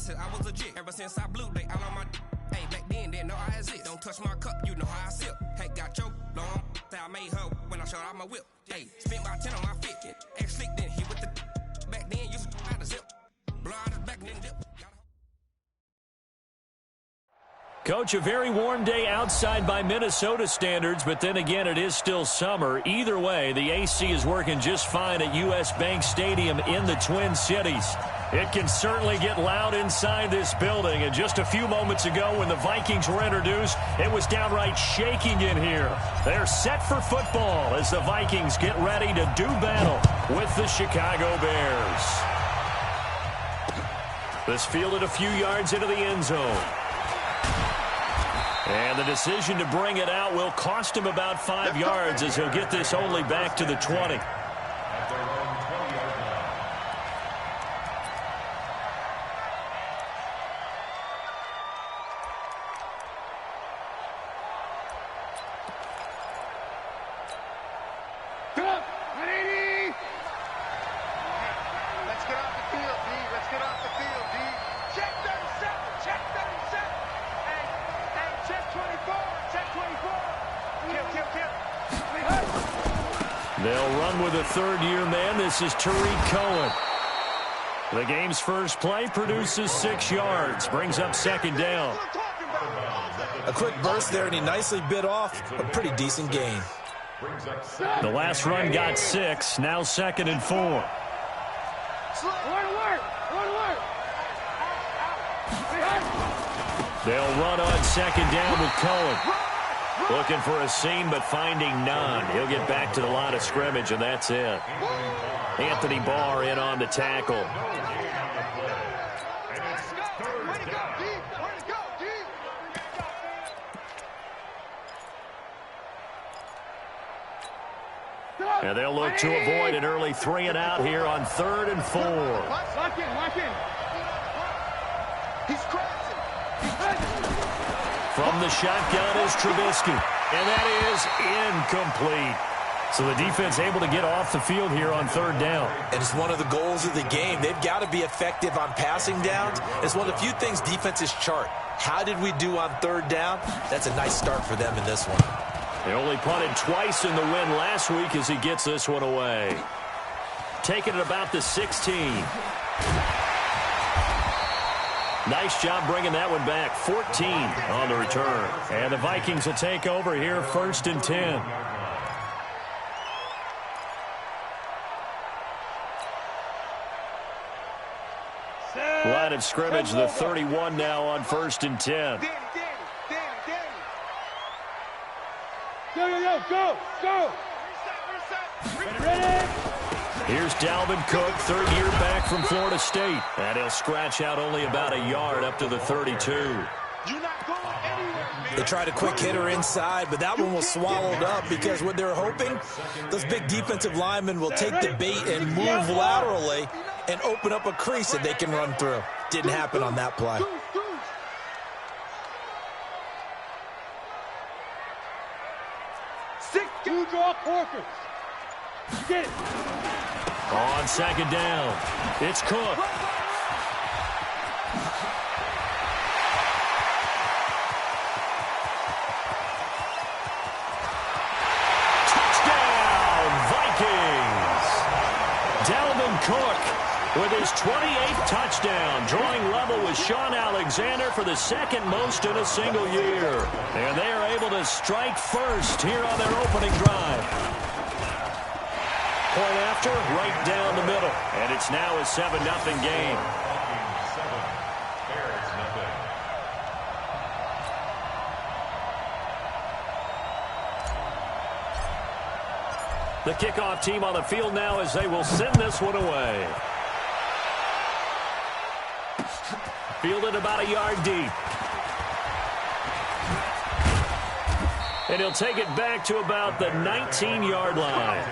said I was legit. Ever since I blew, they all on my hey, back then, didn't know I exist. Don't touch my cup, you know how I sip. Hey, got choked, long. Say I made her when I showed out my whip. Hey, spent about 10 on my fit. Ex slick, then hit with the back then, used to out the zip. Blow out his back, then dip. Coach, a very warm day outside by Minnesota standards, but then again, it is still summer. Either way, the AC is working just fine at U.S. Bank Stadium in the Twin Cities. It can certainly get loud inside this building, and just a few moments ago when the Vikings were introduced, it was downright shaking in here. They're set for football as the Vikings get ready to do battle with the Chicago Bears. This fielded a few yards into the end zone. And the decision to bring it out will cost him about 5 yards as he'll get this only back to the 20. They'll run with a third-year man. This is Tariq Cohen. The game's first play produces 6 yards, brings up second down. A quick burst there, and he nicely bit off a pretty decent gain. The last run got 6, now 2nd and 4. They'll run on second down with Cohen. Looking for a seam, but finding none. He'll get back to the line of scrimmage, and that's it. Anthony Barr in on the tackle. And they'll look to avoid an early 3-and-out here on 3rd and 4. Lock in. He's crazy. From the shotgun is Trubisky, and that is incomplete. So the defense able to get off the field here on 3rd down. And it's one of the goals of the game. They've got to be effective on passing downs. It's one of the few things defenses chart. How did we do on 3rd down? That's a nice start for them in this one. They only punted twice in the win last week as he gets this one away. Taking it about the 16. Nice job bringing that one back. 14 on the return. And the Vikings will take over here 1st and 10. Line of scrimmage, the 31 now on 1st and 10. Go. Ready. Here's Dalvin Cook, 3rd year back from Florida State. And he'll scratch out only about a yard up to the 32. They tried a quick hitter inside, but that one was swallowed up because what they're hoping, those big defensive linemen will take the bait and move laterally and open up a crease that they can run through. Didn't happen on that play. Get it. On 2nd down, it's Cook. Touchdown, Vikings! Dalvin Cook with his 28th touchdown, drawing level with Sean Alexander for the 2nd most in a single year. And they are able to strike first here on their opening drive. Point after, right down the middle. And it's now a 7-0 game. The kickoff team on the field now as they will send this one away. Fielded about a yard deep. And he'll take it back to about the 19-yard line.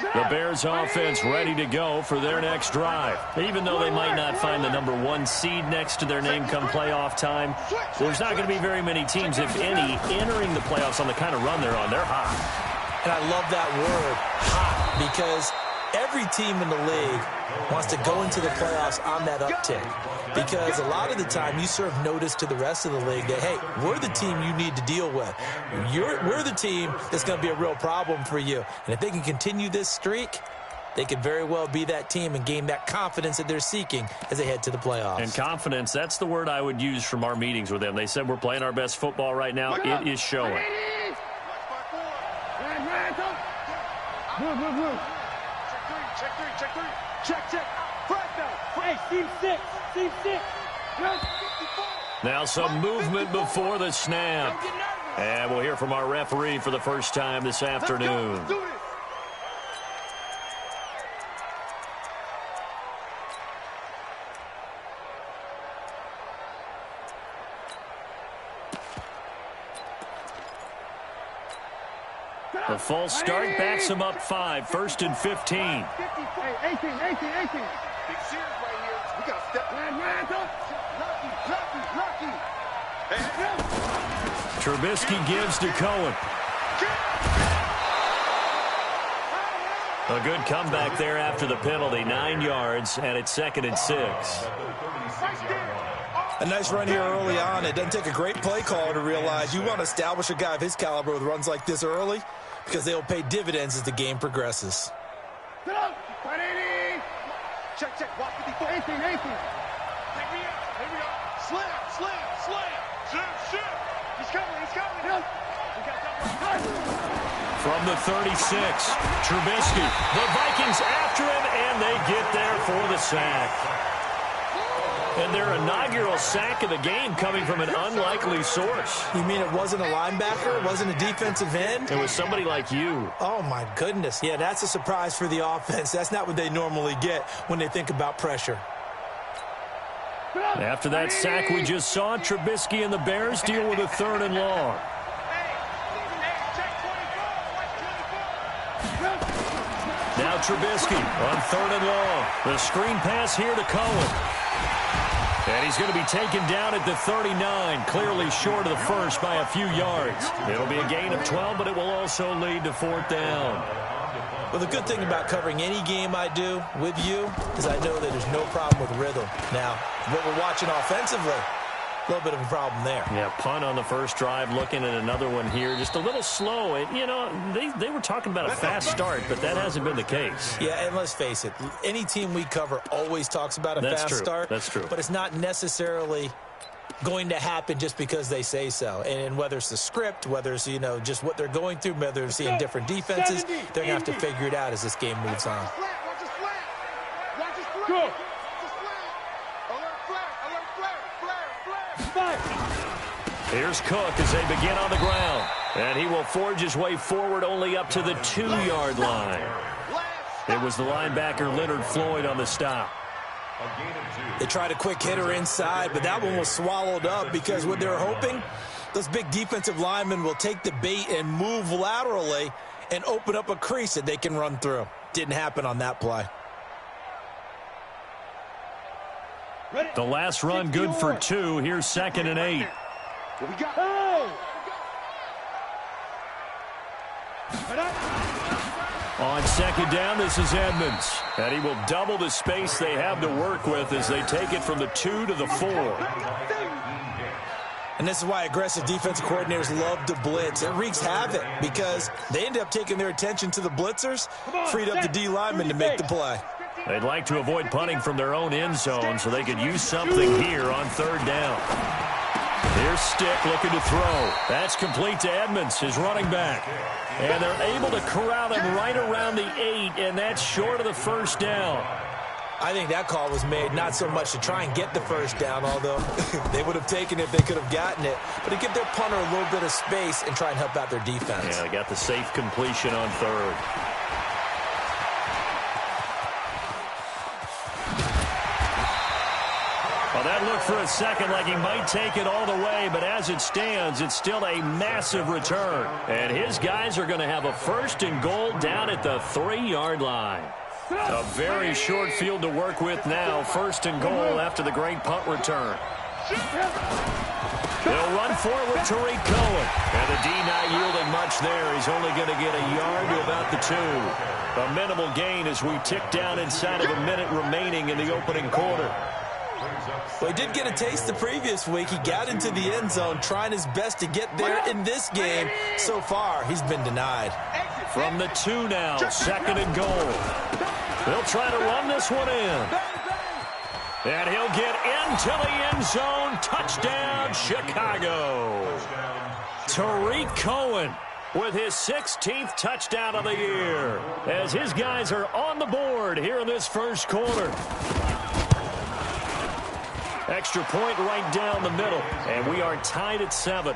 The Bears offense ready to go for their next drive. Even though they might not find the #1 seed next to their name come playoff time, there's not going to be very many teams, if any, entering the playoffs on the kind of run they're on. They're hot. And I love that word, hot, because every team in the league wants to go into the playoffs on that uptick. Because a lot of the time you serve notice to the rest of the league that, hey, we're the team you need to deal with. We're the team that's going to be a real problem for you. And if they can continue this streak, they could very well be that team and gain that confidence that they're seeking as they head to the playoffs. And confidence, that's the word I would use from our meetings with them. They said we're playing our best football right now. It is showing. Check. Hey, team 6. Now some movement before the snap. And we'll hear from our referee for the first time this afternoon. The false start backs him up 5, 1st and 15. 18. Big series right here. We got to step. Lucky. Trubisky gives to Cohen. A good comeback there after the penalty, 9 yards, and it's 2nd and 6. A nice run here early on. It doesn't take a great play caller to realize you want to establish a guy of his caliber with runs like this early, because they'll pay dividends as the game progresses. Check. Watch 54. 18. Here we go. Slam. Shoot. He's coming. From the 36, Trubisky. The Vikings after him, and they get there for the sack. And their inaugural sack of the game coming from an unlikely source. You mean it wasn't a linebacker? It wasn't a defensive end? It was somebody like you. Oh, my goodness. Yeah, that's a surprise for the offense. That's not what they normally get when they think about pressure. After that sack we just saw, Trubisky and the Bears deal with a 3rd and long. Now Trubisky on 3rd and long. The screen pass here to Cohen. And he's going to be taken down at the 39, clearly short of the first by a few yards. It'll be a gain of 12, but it will also lead to 4th down. Well, the good thing about covering any game I do with you is I know that there's no problem with rhythm. Now, what we're watching offensively, a little bit of a problem there. Yeah, punt on the first drive, looking at another one here. Just a little slow. You know, they were talking about a fast start, but that hasn't been the case. Yeah, and let's face it, any team we cover always talks about a fast start. That's true. But it's not necessarily going to happen just because they say so. And whether it's the script, whether it's, you know, just what they're going through, whether they're seeing different defenses, they're going to have to figure it out as this game moves on. Go. Here's Cook as they begin on the ground. And he will forge his way forward only up to the 2-yard line. It was the linebacker Leonard Floyd on the stop. They tried a quick hitter inside, but that one was swallowed up because what they're hoping, those big defensive linemen will take the bait and move laterally and open up a crease that they can run through. Didn't happen on that play. The last run good for 2. Here's 2nd and 8. What we got? On 2nd down, this is Edmonds. And he will double the space they have to work with as they take it from the 2 to the 4. And this is why aggressive defensive coordinators love to blitz. It wreaks havoc because they end up taking their attention to the blitzers, freed up the D linemen to make the play. They'd like to avoid punting from their own end zone so they could use something here on 3rd down. Here's Stick looking to throw. That's complete to Edmonds, his running back. And they're able to corral him right around the 8, and that's short of the 1st down. I think that call was made not so much to try and get the 1st down, although they would have taken it if they could have gotten it, but to give their punter a little bit of space and try and help out their defense. Yeah, they got the safe completion on 3rd. Well, that looked for a second like he might take it all the way, but as it stands, it's still a massive return. And his guys are going to have a 1st and goal down at the 3-yard line. A very short field to work with now. 1st and goal after the great punt return. They'll run forward to Tariq Cohen. And the D not yielding much there. He's only going to get a yard to about the 2. A minimal gain as we tick down inside of a minute remaining in the opening quarter. Well, he did get a taste the previous week. He got into the end zone trying his best to get there in this game. So far, he's been denied. From the 2 now, 2nd and goal. They'll try to run this one in. And he'll get into the end zone. Touchdown, Chicago. Tariq Cohen with his 16th touchdown of the year as his guys are on the board here in this first quarter. Extra point right down the middle, and we are tied at 7.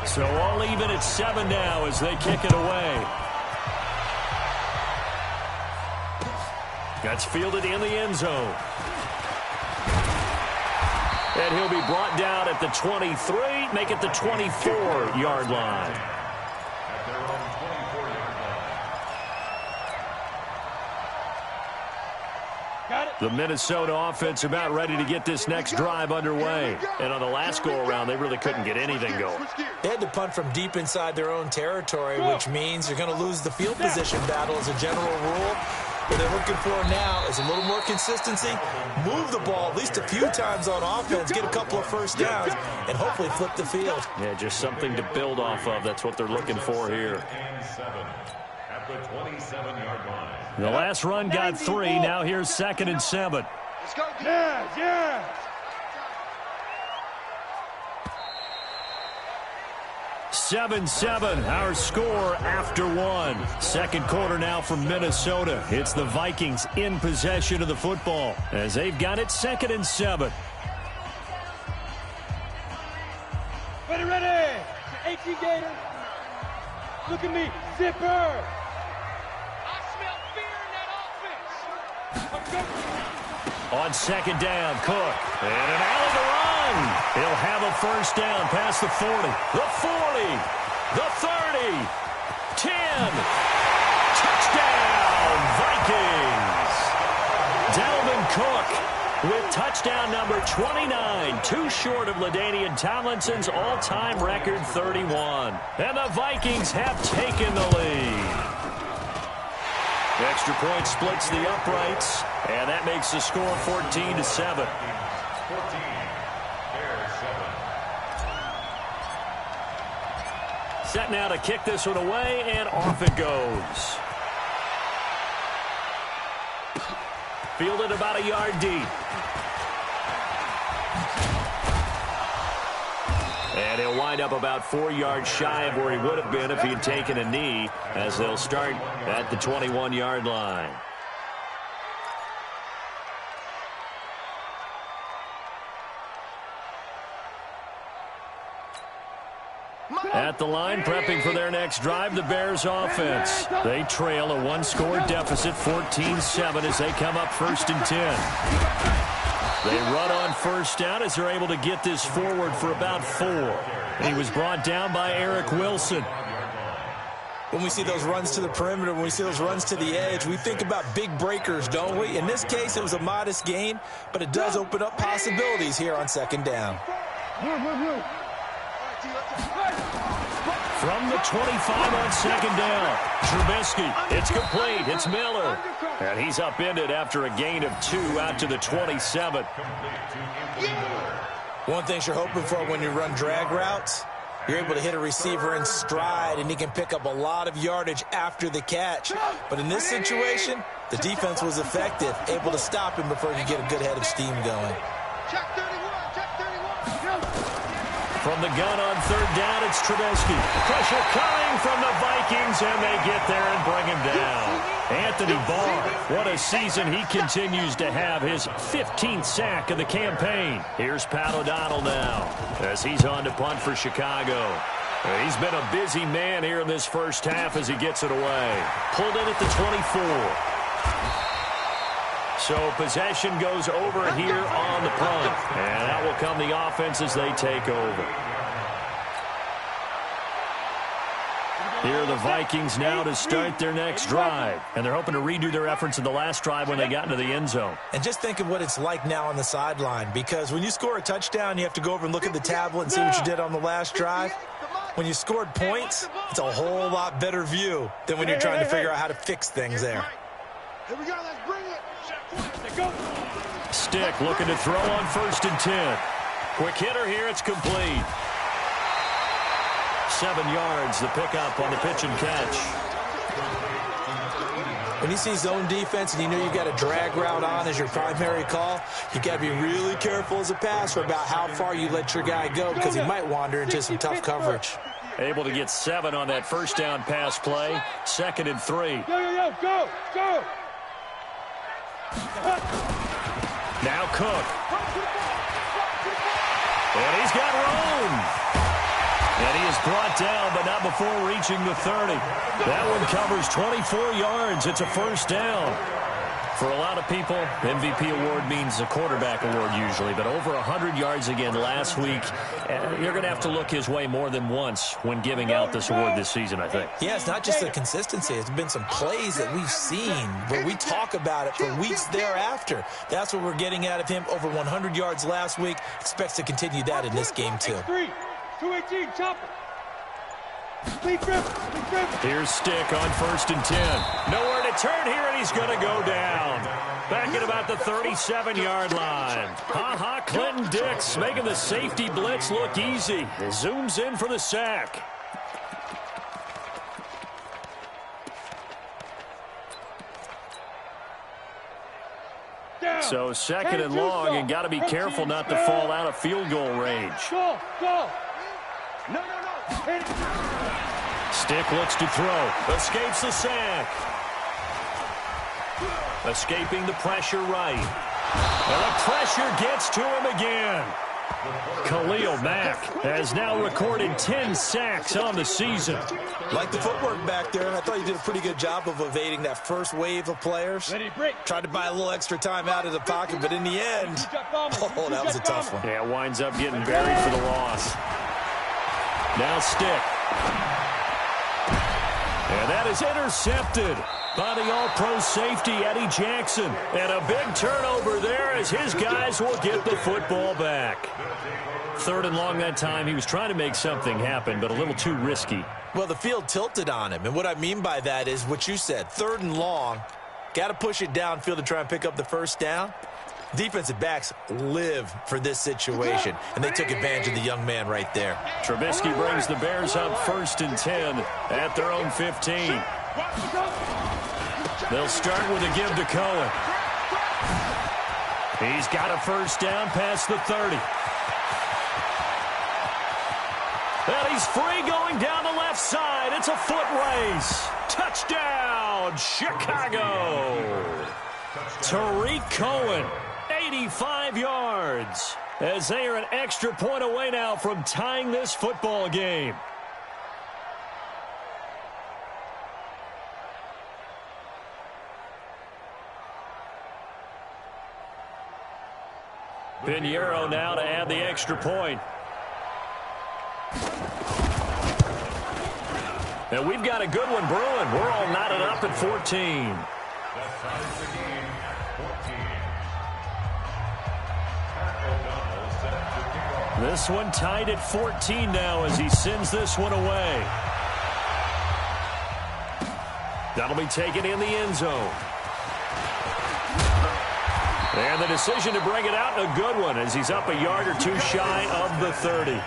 So all even at 7 now as they kick it away. That's fielded in the end zone. And he'll be brought down at the 23, make it the 24-yard line. The Minnesota offense about ready to get this next drive underway. And on the last go-around, they really couldn't get anything going. They had to punt from deep inside their own territory, which means you're going to lose the field position battle as a general rule. What they're looking for now is a little more consistency, move the ball at least a few times on offense, get a couple of first downs, and hopefully flip the field. Yeah, just something to build off of. That's what they're looking for here. At the 27-yard line. The last run got 3. Now here's 2nd and 7. Let's go. Yeah. 7-7, our score after 1. Second quarter now from Minnesota. It's the Vikings in possession of the football as they've got it 2nd and 7. Ready. 18 Gator. Look at me. Zipper. On 2nd down, Cook. And an alley to run. He'll have a first down past the 40. The 40. The 30. 10. Touchdown, Vikings. Dalvin Cook with touchdown number 29. Too short of LaDainian Tomlinson's all-time record 31. And the Vikings have taken the lead. The extra point splits the uprights, and that makes the score 14-7. 14, Set now to kick this one away, and off it goes. Fielded about a yard deep. And he'll wind up about 4 yards shy of where he would have been if he had taken a knee, as they'll start at the 21-yard line. At the line, prepping for their next drive, the Bears offense. They trail a 1-score deficit, 14-7, as they come up 1st and 10. They run on first down as they're able to get this forward for about 4. He was brought down by Eric Wilson. When we see those runs to the perimeter, when we see those runs to the edge, we think about big breakers, don't we? In this case, it was a modest gain, but it does open up possibilities here on 2nd down. From the 25 on 2nd down, Trubisky, it's complete, it's Miller. And he's upended after a gain of 2 out to the 27. One thing you're hoping for when you run drag routes, you're able to hit a receiver in stride, and he can pick up a lot of yardage after the catch. But in this situation, the defense was effective, able to stop him before he could get a good head of steam going. Check 31. From the gun on 3rd down, it's Trubisky. Pressure coming from the Vikings, and they get there and bring him down. Anthony Barr, what a season he continues to have, his 15th sack of the campaign. Here's Pat O'Donnell now as he's on to punt for Chicago. He's been a busy man here in this first half as he gets it away. Pulled in at the 24. So possession goes over here on the punt. And out will come the offense as they take over. Here are the Vikings now to start their next drive. And they're hoping to redo their efforts in the last drive when they got into the end zone. And just think of what it's like now on the sideline, because when you score a touchdown, you have to go over and look at the tablet and see what you did on the last drive. When you scored points, it's a whole lot better view than when you're trying to figure out how to fix things there. Here we go, let's bring it. Stick looking to throw on 1st and 10. Quick hitter here, it's complete. 7 yards, the pickup on the pitch and catch. When you see zone defense and you know you've got a drag route on as your primary call, you've got to be really careful as a passer about how far you let your guy go, because he might wander into some tough coverage. Able to get 7 on that first down pass play. 2nd and 3. Go. Now Cook. And he's got room. And he is brought down, but not before reaching the 30. That one covers 24 yards. It's a first down. For a lot of people, MVP award means a quarterback award usually, but over 100 yards again last week. You're going to have to look his way more than once when giving out this award this season, I think. Yeah, it's not just the consistency. It's been some plays that we've seen where we talk about it for weeks thereafter. That's what we're getting out of him. Over 100 yards last week. Expects to continue that in this game, too. 218, chopper. Here's Stick on 1st and 10. Nowhere to turn here, and he's going to go down. Back at about the 37-yard line. Clinton Dix making the safety blitz look easy. Zooms in for the sack. So 2nd and long, and got to be careful not to fall out of field goal range. Go. No. Stick looks to throw. Escapes the sack. Escaping the pressure right. And the pressure gets to him again. Khalil Mack has now recorded 10 sacks on the season. Like the footwork back there, and I thought you did a pretty good job of evading that first wave of players. Tried to buy a little extra time out of the pocket, but in the end, that was a tough one. Yeah, winds up getting buried for the loss. Now Stick. And that is intercepted by the all-pro safety, Eddie Jackson. And a big turnover there as his guys will get the football back. 3rd and long that time. He was trying to make something happen, but a little too risky. Well, the field tilted on him. And what I mean by that is what you said. 3rd and long. Got to push it downfield to try and pick up the first down. Defensive backs live for this situation, and they took advantage of the young man right there. Trubisky brings the Bears up 1st and 10 at their own 15. They'll start with a give to Cohen. He's got a first down past the 30. And he's free going down the left side. It's a foot race. Touchdown, Chicago. Tariq Cohen. 85 yards as they are an extra point away now from tying this football game. Pinheiro now to add the extra point. And we've got a good one brewing. We're all knotted up at 14. This one tied at 14 now as he sends this one away. That'll be taken in the end zone. And the decision to bring it out, a good one, as he's up a yard or two shy of the 30.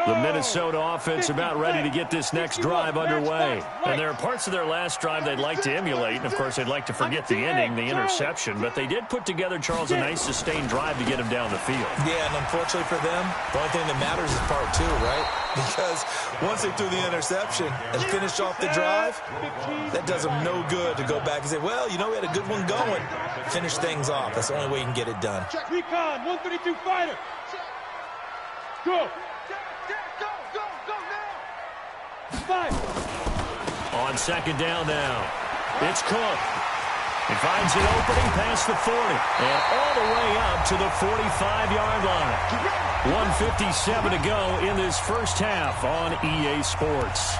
The Minnesota offense about ready to get this next drive underway. And there are parts of their last drive they'd like to emulate. And, of course, they'd like to forget the ending, the interception. But they did put together, Charles, a nice sustained drive to get him down the field. Yeah, and unfortunately for them, the only thing that matters is part 2, right? Because once they threw the interception and finished off the drive, that does them no good to go back and say, well, you know, we had a good one going. Finish things off. That's the only way you can get it done. Recon, 132 fighter. Go. On second down now, it's Cook. He finds an opening past the 40 and all the way up to the 45-yard line. 1:57 to go in this first half on EA Sports.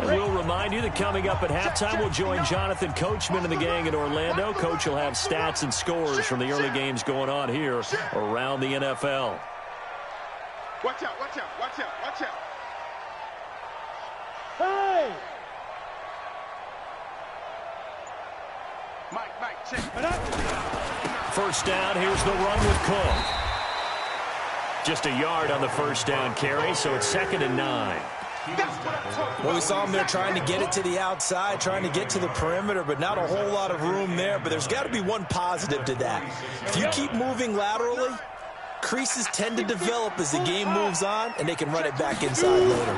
And we'll remind you that coming up at halftime, we'll join Jonathan Coachman and the gang in Orlando. Coach will have stats and scores from the early games going on here around the NFL. Watch out, watch out, watch out, watch out. Hey! Mike, check. First down, here's the run with Cook. Just a yard on the first down carry, so it's 2nd and 9. Well, we saw him there trying to get it to the outside, trying to get to the perimeter, but not a whole lot of room there. But there's got to be one positive to that. If you keep moving laterally, creases tend to develop as the game moves on, and they can run it back inside later.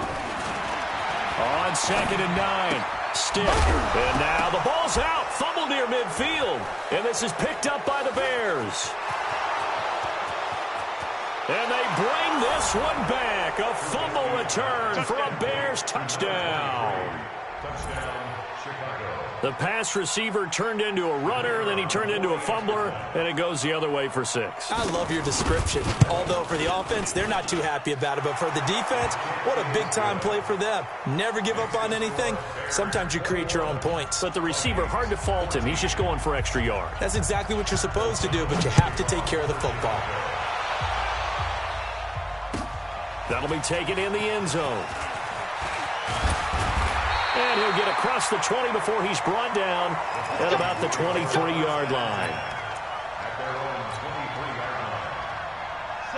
On 2nd and 9, stick. And now the ball's out. Fumble near midfield. And this is picked up by the Bears. And they bring this one back. A fumble return for a Bears touchdown. Touchdown, Chicago. The pass receiver turned into a runner, then he turned into a fumbler, and it goes the other way for 6. I love your description. Although for the offense, they're not too happy about it. But for the defense, what a big-time play for them. Never give up on anything. Sometimes you create your own points. But the receiver, hard to fault him. He's just going for extra yards. That's exactly what you're supposed to do, but you have to take care of the football. That'll be taken in the end zone. And he'll get across the 20 before he's brought down at about the 23-yard line.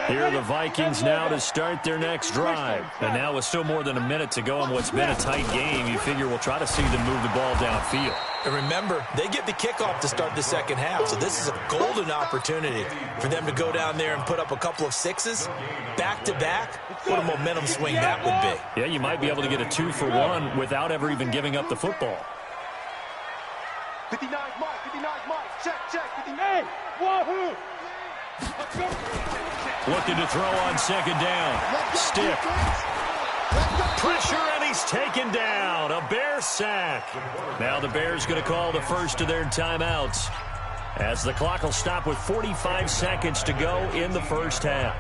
Here are the Vikings now to start their next drive. And now with still more than a minute to go in what's been a tight game, you figure we'll try to see them move the ball downfield. And remember, they get the kickoff to start the second half, so this is a golden opportunity for them to go down there and put up a couple of 6s back-to-back. What a momentum swing that would be. Yeah, you might be able to get a 2-for-1 without ever even giving up the football. 59 Mike, check, 59. Hey, wahoo! Looking to throw on second down. Stick. Pressure, and he's taken down. A Bear sack. Now the Bears going to call the first of their timeouts, as the clock will stop with 45 seconds to go in the first half.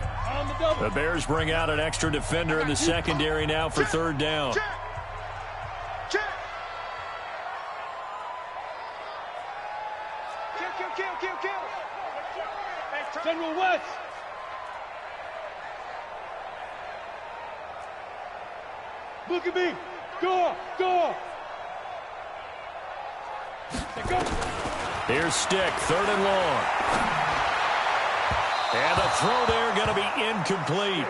The Bears bring out an extra defender in the secondary now for 3rd down. Check. Kill. General West! Look at me! Go! Here's Stick, 3rd and long. And the throw there going to be incomplete.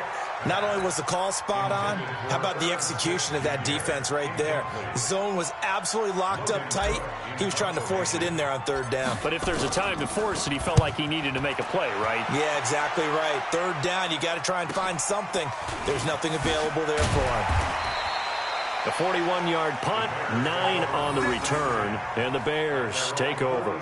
Not only was the call spot on, how about the execution of that defense right there? The zone was absolutely locked up tight. He was trying to force it in there on 3rd down. But if there's a time to force it, he felt like he needed to make a play, right? Yeah, exactly right. 3rd down, you got to try and find something. There's nothing available there for him. The 41-yard punt, 9 on the return, and the Bears take over.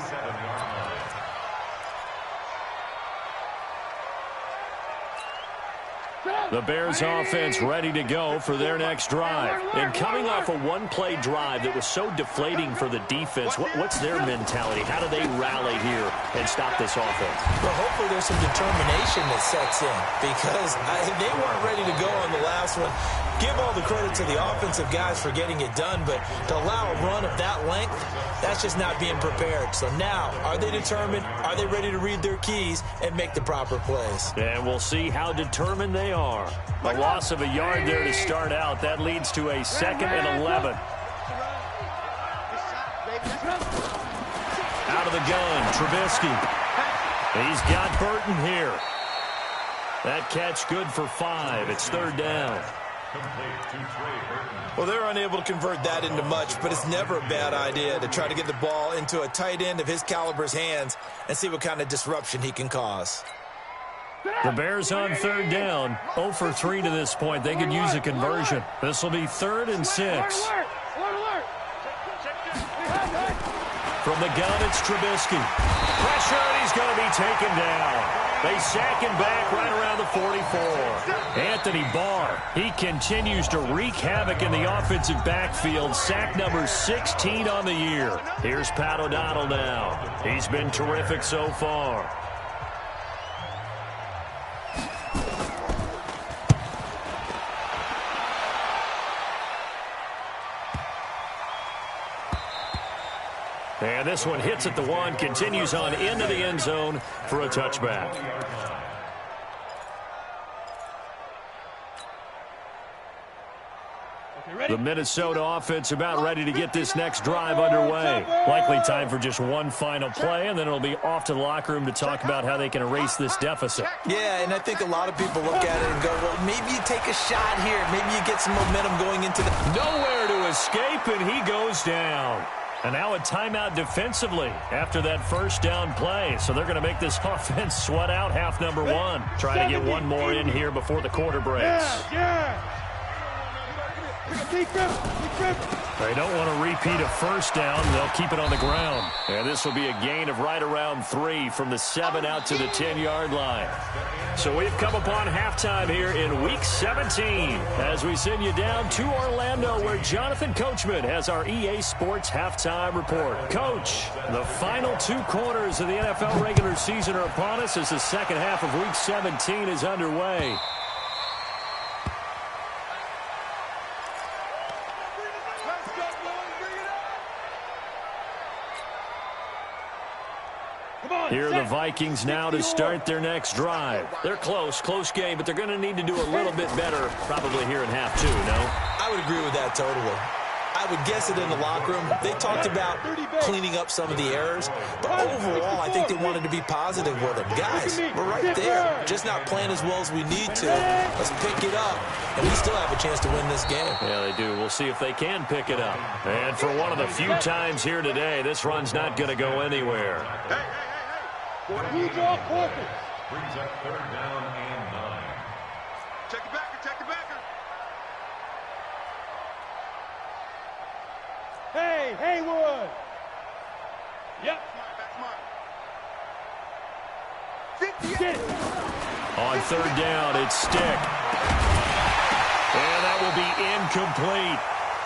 The Bears offense ready to go for their next drive. And coming off a one-play drive that was so deflating for the defense, what's their mentality? How do they rally here and stop this offense? Well, hopefully there's some determination that sets in, because they weren't ready to go on the last one. Give all the credit to the offensive guys for getting it done, but to allow a run of that length, that's just not being prepared. So now, are they determined? Are they ready to read their keys and make the proper plays? And we'll see how determined they are. A loss of a yard there to start out. That leads to a 2nd and 11. Out of the gun, Trubisky. He's got Burton here. That catch good for 5. It's 3rd down. Well, they're unable to convert that into much, but it's never a bad idea to try to get the ball into a tight end of his caliber's hands and see what kind of disruption he can cause. The Bears on 3rd down, 0 for 3 to this point. They could use a conversion. This will be 3rd and 6. From the gun, it's Trubisky. Pressure, and he's going to be taken down. They sack him back right around the 44. Anthony Barr, he continues to wreak havoc in the offensive backfield. Sack number 16 on the year. Here's Pat O'Donnell now. He's been terrific so far. And this one hits at the 1, continues on into the end zone for a touchback. The Minnesota offense about ready to get this next drive underway. Likely time for just one final play, and then it'll be off to the locker room to talk about how they can erase this deficit. Yeah, and I think a lot of people look at it and go, well, maybe you take a shot here. Maybe you get some momentum going into the... Nowhere to escape, and he goes down. And now a timeout defensively after that first down play. So they're going to make this offense sweat out half number 1. Trying to get one more in here before the quarter breaks. They don't want to repeat a first down. They'll keep it on the ground. And this will be a gain of right around 3 from the 7 out to the 10-yard line. So we've come upon halftime here in Week 17 as we send you down to Orlando where Jonathan Coachman has our EA Sports Halftime Report. Coach, the final 2 quarters of the NFL regular season are upon us as the second half of Week 17 is underway. Here are the Vikings now to start their next drive. They're close game, but they're going to need to do a little bit better probably here in half 2, no? I would agree with that totally. I would guess it in the locker room. They talked about cleaning up some of the errors, but overall, I think they wanted to be positive with them. Guys, we're right there, just not playing as well as we need to. Let's pick it up, and we still have a chance to win this game. Yeah, they do. We'll see if they can pick it up. And for one of the few times here today, this run's not going to go anywhere. Brings up 3rd down and 9. Check it backer, check it backer. Hey, Haywood. Yep. Get it. On 3rd down, it's Stick. And that will be incomplete.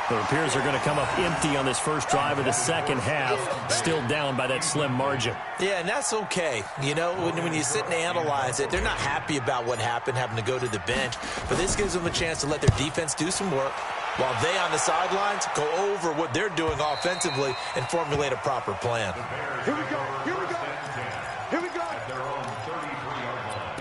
It appears they're going to come up empty on this first drive of the second half, still down by that slim margin. Yeah, and that's okay. You know, when you sit and analyze it, they're not happy about what happened, having to go to the bench. But this gives them a chance to let their defense do some work while they on the sidelines go over what they're doing offensively and formulate a proper plan. Here we go. Here we go. Here we go. At their own 33-yard line.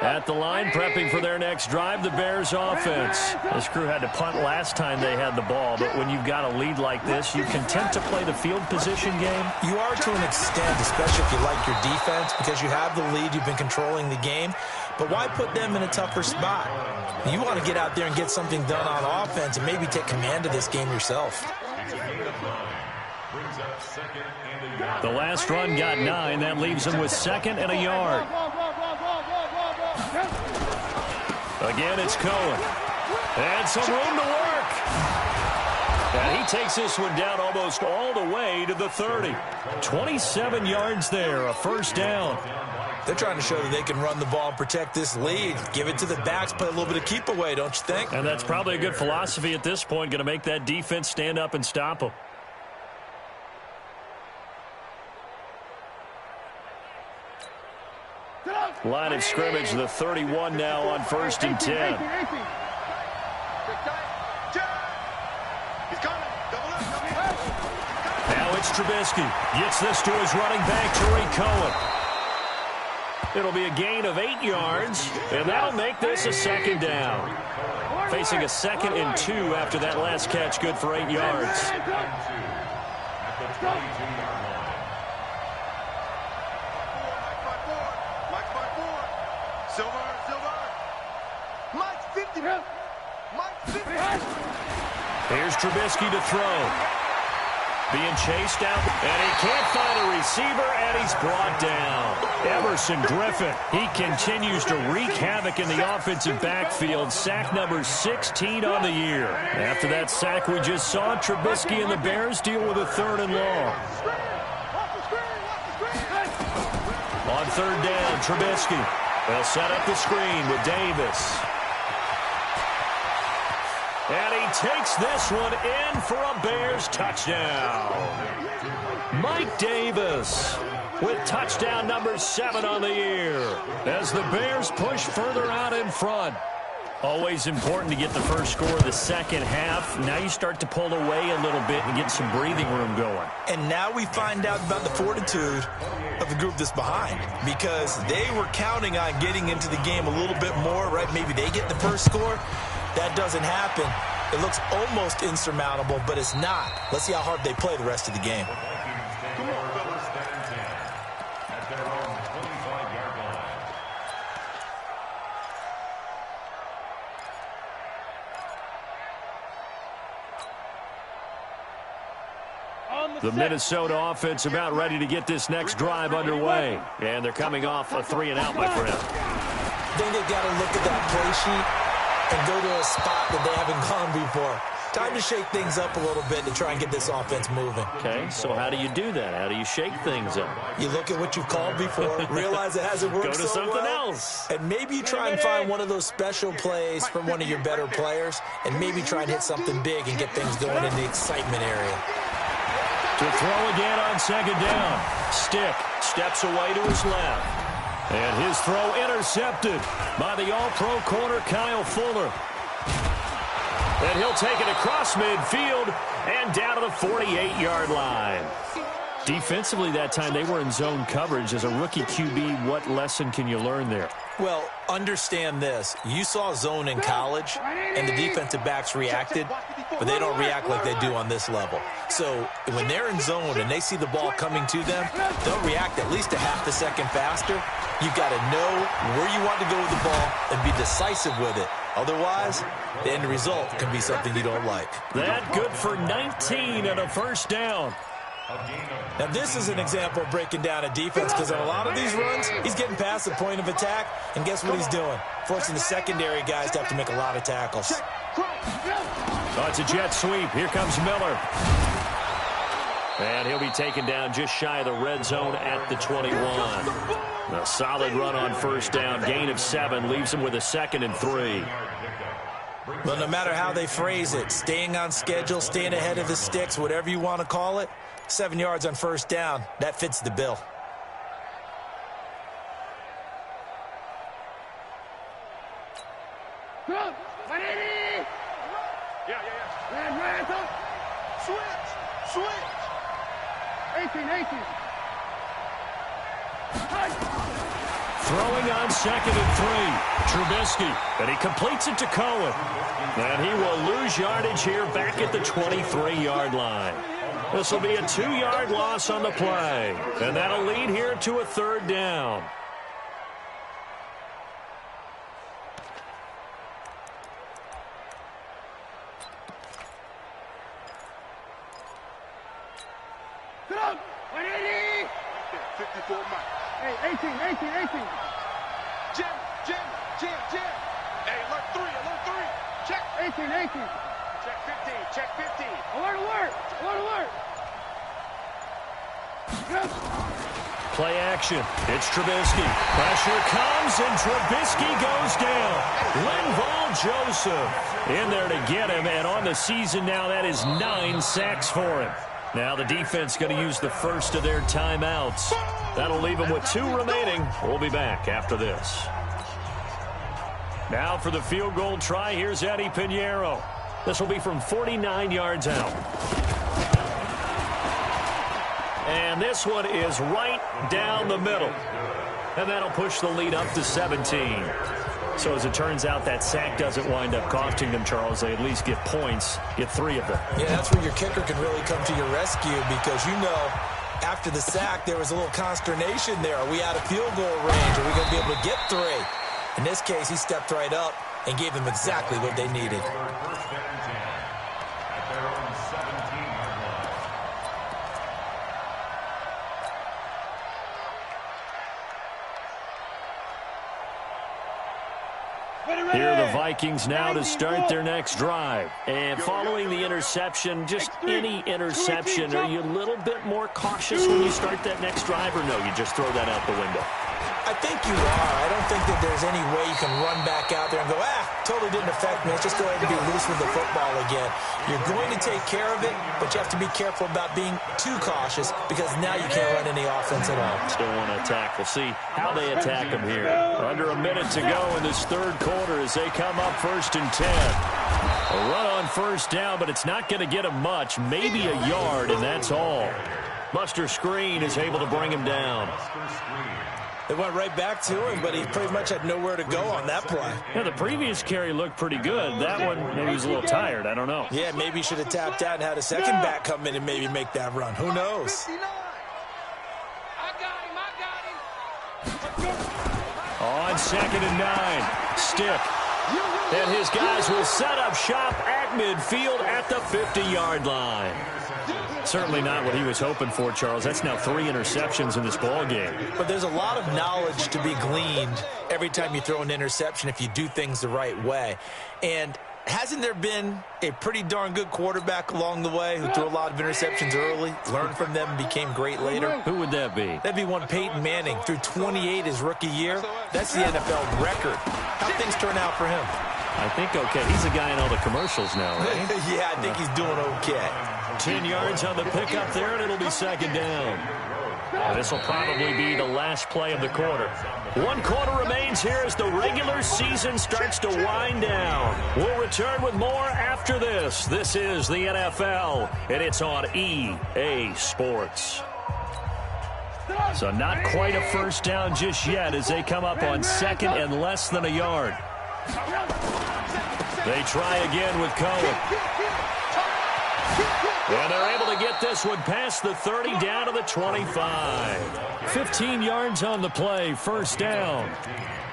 At the line, prepping for their next drive, the Bears offense. This crew had to punt last time they had the ball, but when you've got a lead like this, you content to play the field position game? You are to an extent, especially if you like your defense, because you have the lead, you've been controlling the game. But why put them in a tougher spot? You want to get out there and get something done on offense and maybe take command of this game yourself. The last run got 9. That leaves them with 2nd and a yard. Again, it's Cohen. And some room to work. And he takes this one down almost all the way to the 30. 27 yards there, a first down. They're trying to show that they can run the ball and protect this lead. Give it to the backs, play a little bit of keep away, don't you think? And that's probably a good philosophy at this point, going to make that defense stand up and stop them. Line of scrimmage, the 31 now on 1st and 10. Now it's Trubisky. Gets this to his running back, Tariq Cohen. It'll be a gain of 8 yards, and that'll make this a 2nd down. Facing a 2nd and 2 after that last catch, good for 8 yards. Here's Trubisky to throw. Being chased out, and he can't find a receiver, and he's brought down. Ever Emerson Griffin. He continues to wreak havoc in the offensive backfield. Sack number 16 on the year. After that sack we just saw, Trubisky and the Bears deal with a 3rd and long. On 3rd down, Trubisky. They'll set up the screen with Davis. And he takes this one in for a Bears touchdown. Mike Davis with touchdown number 7 on the year as the Bears push further out in front. Always important to get the first score of the second half. Now you start to pull away a little bit and get some breathing room going. And now we find out about the fortitude of the group that's behind, because they were counting on getting into the game a little bit more, right? Maybe they get the first score. That doesn't happen. It looks almost insurmountable, but it's not. Let's see how hard they play the rest of the game. Come on, fellas. At their own 25-yard line. The Minnesota offense about ready to get this next drive underway. And they're coming off a 3-and-out, my friend. I think they've got to look at that play sheet and go to a spot that they haven't gone before. Time to shake things up a little bit to try and get this offense moving. Okay, so how do you do that? How do you shake things up? You look at what you've called before, realize it hasn't worked Go to so something well, else. and maybe you try and find one of those special plays from one of your better players, and maybe try and hit something big and get things going in the excitement area. To throw again on 2nd down. Stick steps away to his left. And his throw intercepted by the all-pro corner Kyle Fuller. And he'll take it across midfield and down to the 48-yard line. Defensively that time, they were in zone coverage. As a rookie QB, what lesson can you learn there? Well, understand this. You saw zone in college, and the defensive backs reacted, but they don't react like they do on this level. So when they're in zone and they see the ball coming to them, they'll react at least a half a second faster. You've got to know where you want to go with the ball and be decisive with it. Otherwise, the end result can be something you don't like. That good for 19 and a 1st down. Now, this is an example of breaking down a defense, because on a lot of these runs, he's getting past the point of attack, and guess what he's doing? Forcing the secondary guys to have to make a lot of tackles. Oh, it's a jet sweep. Here comes Miller. And he'll be taken down just shy of the red zone at the 21. A solid run on 1st down. Gain of 7 leaves him with a 2nd and 3. Well, no matter how they phrase it, staying on schedule, staying ahead of the sticks, whatever you want to call it, 7 yards on 1st down, that fits the bill. Switch. 18. Throwing on 2nd and 3. Trubisky, and he completes it to Cohen. And he will lose yardage here back at the 23-yard line. This will be a 2-yard loss on the play. And that'll lead here to a 3rd down. Sit up. 54 Mike. Hey, 18. Jim. Hey, alert 3. Check. 18. Check 15. Alert. Play action. It's Trubisky. Pressure comes, and Trubisky goes down. Linval Joseph in there to get him, and on the season now, that is 9 sacks for him. Now the defense going to use the first of their timeouts. That'll leave them with 2 remaining. We'll be back after this. Now for the field goal try, here's Eddie Pinheiro. This will be from 49 yards out. And this one is right down the middle. And that'll push the lead up to 17. So as it turns out, that sack doesn't wind up costing them, Charles. They at least get points, get 3 of them. Yeah, that's where your kicker can really come to your rescue, because you know after the sack there was a little consternation there. Are we out of field goal range? Are we going to be able to get 3? In this case, he stepped right up and gave them exactly what they needed. Here are the Vikings now to start their next drive. And following the interception, just any interception, are you a little bit more cautious when you start that next drive, or no, you just throw that out the window? I think you are. I don't think that there's any way you can run back out there and go, totally didn't affect me. Let's just go ahead and be loose with the football again. You're going to take care of it, but you have to be careful about being too cautious because now you can't run any offense at all. Still want to attack. We'll see how they attack them here. Under a minute to go in this third quarter as they come up 1st and 10. A run on first down, but it's not going to get them much. Maybe a yard, and that's all. Buster Screen is able to bring him down. They went right back to him, but he pretty much had nowhere to go on that play. Yeah, the previous carry looked pretty good. That one, maybe he was a little tired. I don't know. Yeah, maybe he should have tapped out and had a second back come in and maybe make that run. Who knows? On 2nd and 9, Stick. And his guys will set up shop at midfield at the 50-yard line. Certainly not what he was hoping for, Charles. That's now 3 interceptions in this ball game. But there's a lot of knowledge to be gleaned every time you throw an interception if you do things the right way. And hasn't there been a pretty darn good quarterback along the way who threw a lot of interceptions early, learned from them, and became great later? Who would that be? That'd be one Peyton Manning. Threw 28 his rookie year. That's the NFL record. How'd things turn out for him? I think okay. He's a guy in all the commercials now, right? Yeah, I think he's doing okay. 10 yards on the pickup there, and it'll be 2nd down. And this will probably be the last play of the quarter. 1 quarter remains here as the regular season starts to wind down. We'll return with more after this. This is the NFL, and it's on EA Sports. So not quite a first down just yet as they come up on 2nd and less than a yard. They try again with Cohen. And they're able to get this one past the 30 down to the 25. 15 yards on the play, 1st down.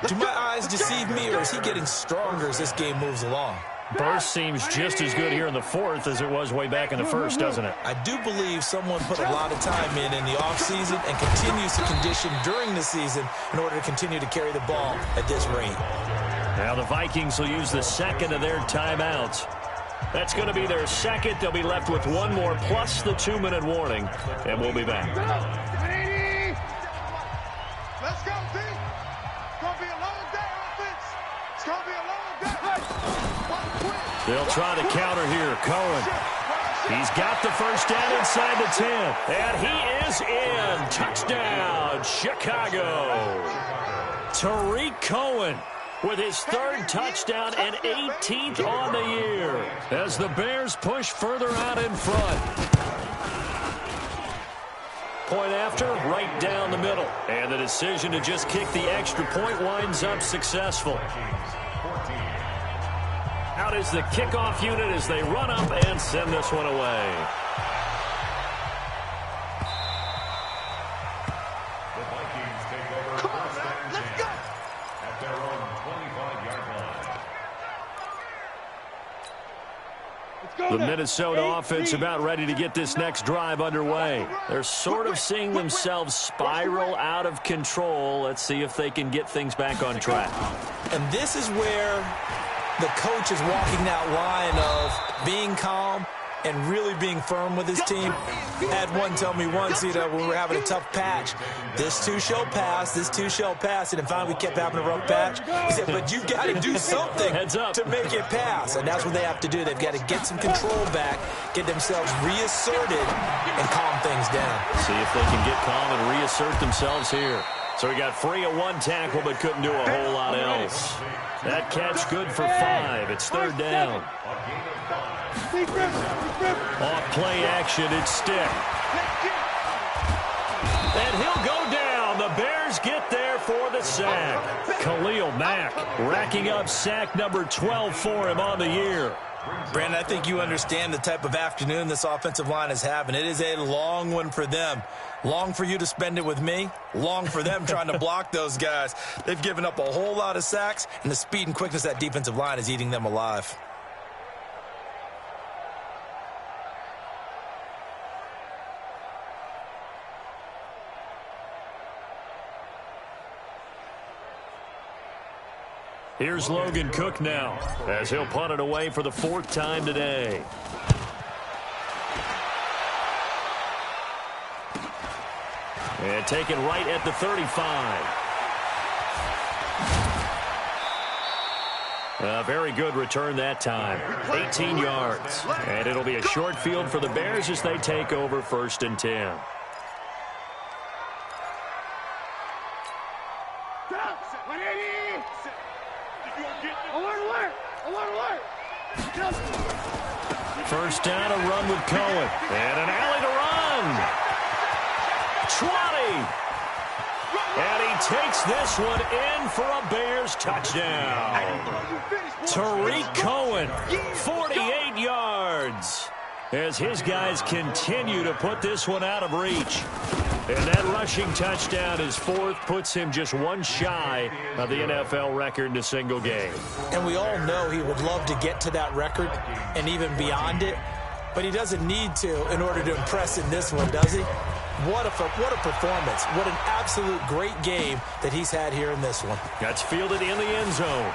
Do my eyes deceive me, or is he getting stronger as this game moves along? Burst seems just as good here in the 4th as it was way back in the 1st, doesn't it? I do believe someone put a lot of time in the offseason and continues to condition during the season in order to continue to carry the ball at this rate. Now the Vikings will use the 2nd of their timeouts. That's going to be their 2nd. They'll be left with 1 more plus the 2-minute warning, and we'll be back. Let's go, team. It's going to be a long day, offense. It's going to be a long day. They'll try to counter here. Cohen. He's got the first down inside the 10. And he is in. Touchdown, Chicago. Tariq Cohen with his 3rd touchdown and 18th on the year as the Bears push further out in front. Point after, right down the middle. And the decision to just kick the extra point winds up successful. Out is the kickoff unit as they run up and send this one away. The Vikings take over first and 10 at their own 25-yard line. The Minnesota offense about ready to get this next drive underway. They're sort of seeing themselves spiral out of control. Let's see if they can get things back on track. And this is where the coach is walking that line of being calm and really being firm with his team. Had one tell me once, when we were having a tough patch, this too shall pass, this too shall pass. And finally we kept having a rough patch. He said, but you got to do something to make it pass. And that's what they have to do. They've got to get some control back, get themselves reasserted, and calm things down. See if they can get calm and reassert themselves here. So he got free of 1 tackle but couldn't do a whole lot else. That catch good for 5. It's 3rd down. Off play action, it's Stick. And he'll go down. The Bears get there for the sack. Khalil Mack racking up sack number 12 for him on the year. Brandon, I think you understand the type of afternoon this offensive line is having. It is a long one for them. Long for you to spend it with me. Long for them trying to block those guys. They've given up a whole lot of sacks, and the speed and quickness of that defensive line is eating them alive. Here's Logan Cook now, as he'll punt it away for the 4th time today. And taken right at the 35. A very good return that time. 18 yards. And it'll be a short field for the Bears as they take over 1st and 10. First down, a run with Cohen. And an alley to run. 20. And he takes this one in for a Bears touchdown. Tariq Cohen, 48 yards. As his guys continue to put this one out of reach. And that rushing touchdown, his 4th, puts him just one shy of the NFL record in a single game. And we all know he would love to get to that record and even beyond it. But he doesn't need to in order to impress in this one, does he? What a performance. What an absolute great game that he's had here in this one. That's fielded in the end zone.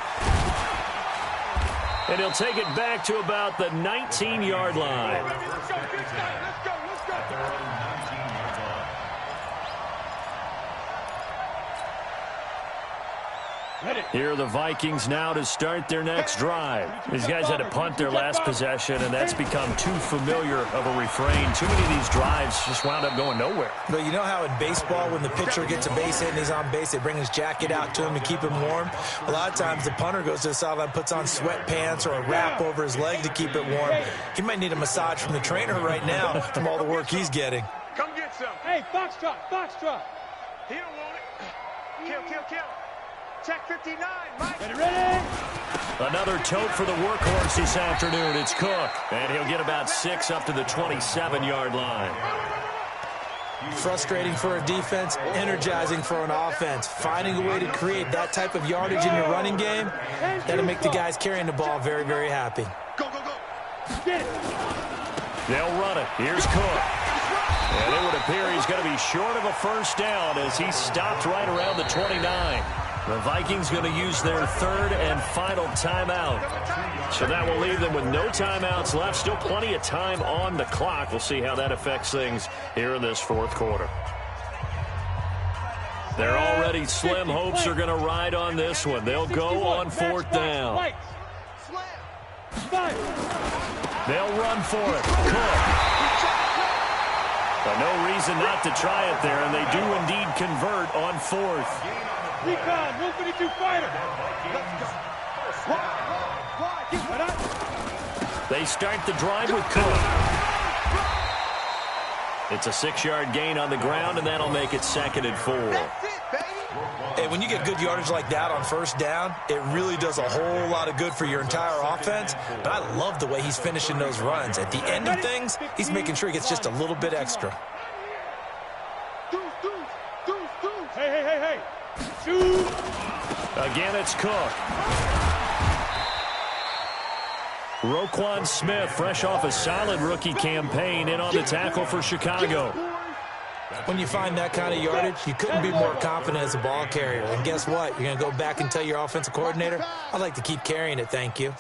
And he'll take it back to about the 19-yard line. Let's go. Here are the Vikings now to start their next drive. These guys had to punt their last possession, and that's become too familiar of a refrain. Too many of these drives just wound up going nowhere. But you know how in baseball, when the pitcher gets a base hit and he's on base, they bring his jacket out to him to keep him warm? A lot of times the punter goes to the sideline, puts on sweatpants or a wrap over his leg to keep it warm. He might need a massage from the trainer right now from all the work he's getting. Come get some. Hey, Foxtrot. He don't want it. Kill. Check 59, Mike. Ready? Another tote for the workhorse this afternoon. It's Cook, and he'll get about 6 up to the 27-yard line. Frustrating for a defense, energizing for an offense. Finding a way to create that type of yardage in your running game, that'll make the guys carrying the ball very, very happy. Go. Get it. They'll run it. Here's Cook. And it would appear he's going to be short of a first down as he stopped right around the 29. The Vikings going to use their 3rd and final timeout. So that will leave them with no timeouts left. Still plenty of time on the clock. We'll see how that affects things here in this 4th quarter. Their already slim hopes are going to ride on this one. They'll go on 4th down. They'll run for it. Cook. But no reason not to try it there, and they do indeed convert on 4th. Recon, 152 fighter. They start the drive with Cook. It's a 6-yard gain on the ground, and that'll make it 2nd and 4. Hey, when you get good yardage like that on 1st down, it really does a whole lot of good for your entire offense. But I love the way he's finishing those runs. At the end of things, he's making sure he gets just a little bit extra. Hey. Shoot. Again, it's Cook. Roquan Smith, fresh off a solid rookie campaign, in on the tackle for Chicago. When you find that kind of yardage, you couldn't be more confident as a ball carrier. And guess what? You're going to go back and tell your offensive coordinator, I'd like to keep carrying it, thank you.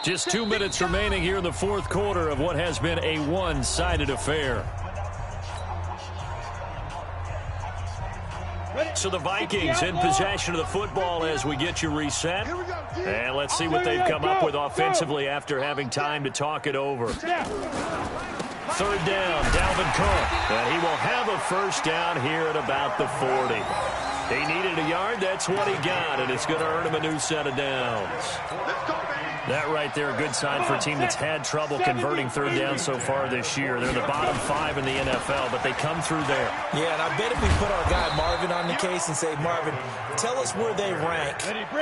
Just 2 minutes remaining here in the 4th quarter of what has been a one-sided affair. So the Vikings in possession of the football as we get you reset. And let's see what they've come up with offensively after having time to talk it over. 3rd down, Dalvin Cook. And he will have a first down here at about the 40. He needed a yard. That's what he got, and it's going to earn him a new set of downs. That right there, a good sign for a team that's had trouble converting 3rd down so far this year. They're the bottom 5 in the NFL, but they come through there. Yeah, and I bet if we put our guy Marvin on the case and say, Marvin, tell us where they rank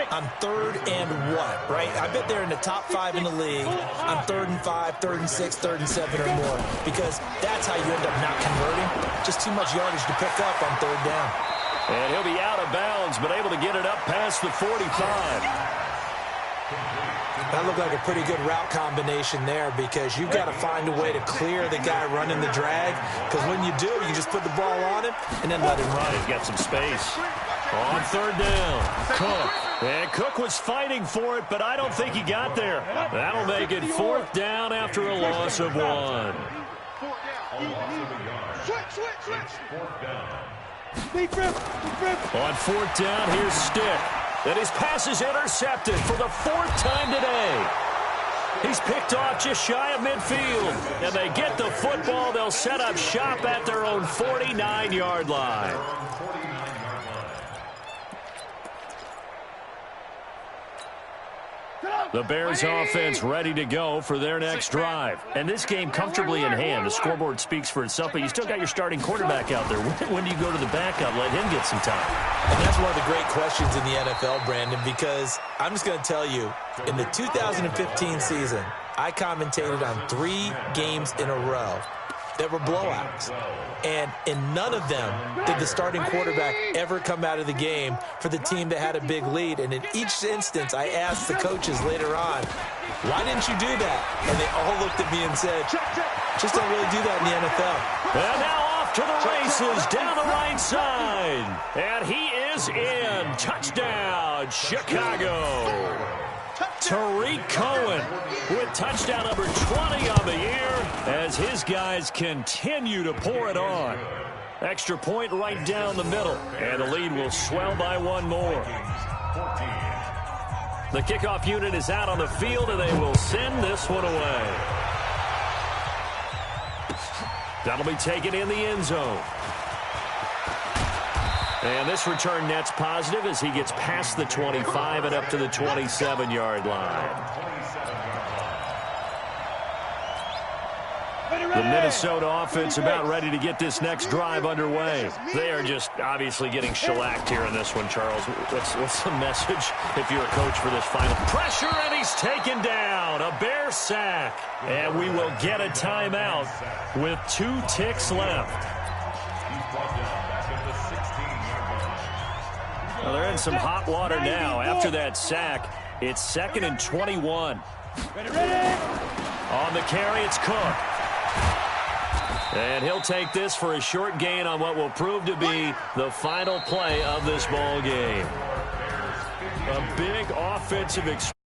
on 3rd and what, right? I bet they're in the top 5 in the league on 3rd and 5, 3rd and 6, 3rd and 7 or more, because that's how you end up not converting. Just too much yardage to pick up on 3rd down. And he'll be out of bounds, but able to get it up past the 45. That looked like a pretty good route combination there, because you've got to find a way to clear the guy running the drag, because when you do, you just put the ball on him and then let him run. He's got some space. On third down, Cook. And Cook was fighting for it, but I don't think he got there. That'll make it fourth down after a loss of 1. On fourth down, here's Stick. And his pass is intercepted for the 4th time today. He's picked off just shy of midfield. And they get the football. They'll set up shop at their own 49-yard line. The Bears offense ready to go for their next drive. And this game comfortably in hand. The scoreboard speaks for itself, but you still got your starting quarterback out there. When do you go to the backup? Let him get some time. And that's one of the great questions in the NFL, Brandon, because I'm just going to tell you, in the 2015 season, I commentated on 3 games in a row that were blowouts. And in none of them did the starting quarterback ever come out of the game for the team that had a big lead. And in each instance, I asked the coaches later on, why didn't you do that? And they all looked at me and said, just don't really do that in the NFL. And now off to the races down the right side. And he is in. Touchdown, Chicago. Tariq Cohen with touchdown number 20 on the year as his guys continue to pour it on. Extra point right down the middle, and the lead will swell by 1 more. The kickoff unit is out on the field, and they will send this one away. That'll be taken in the end zone. And this return net's positive as he gets past the 25 and up to the 27-yard line. The Minnesota offense about ready to get this next drive underway. They are just obviously getting shellacked here in this one, Charles. What's the message if you're a coach for this final? Pressure, and he's taken down. A Bear sack. And we will get a timeout with 2 ticks left. Well, they're in some hot water now. After that sack, it's 2nd and 21. On the carry, it's Cook. And he'll take this for a short gain on what will prove to be the final play of this ball game. A big offensive experience.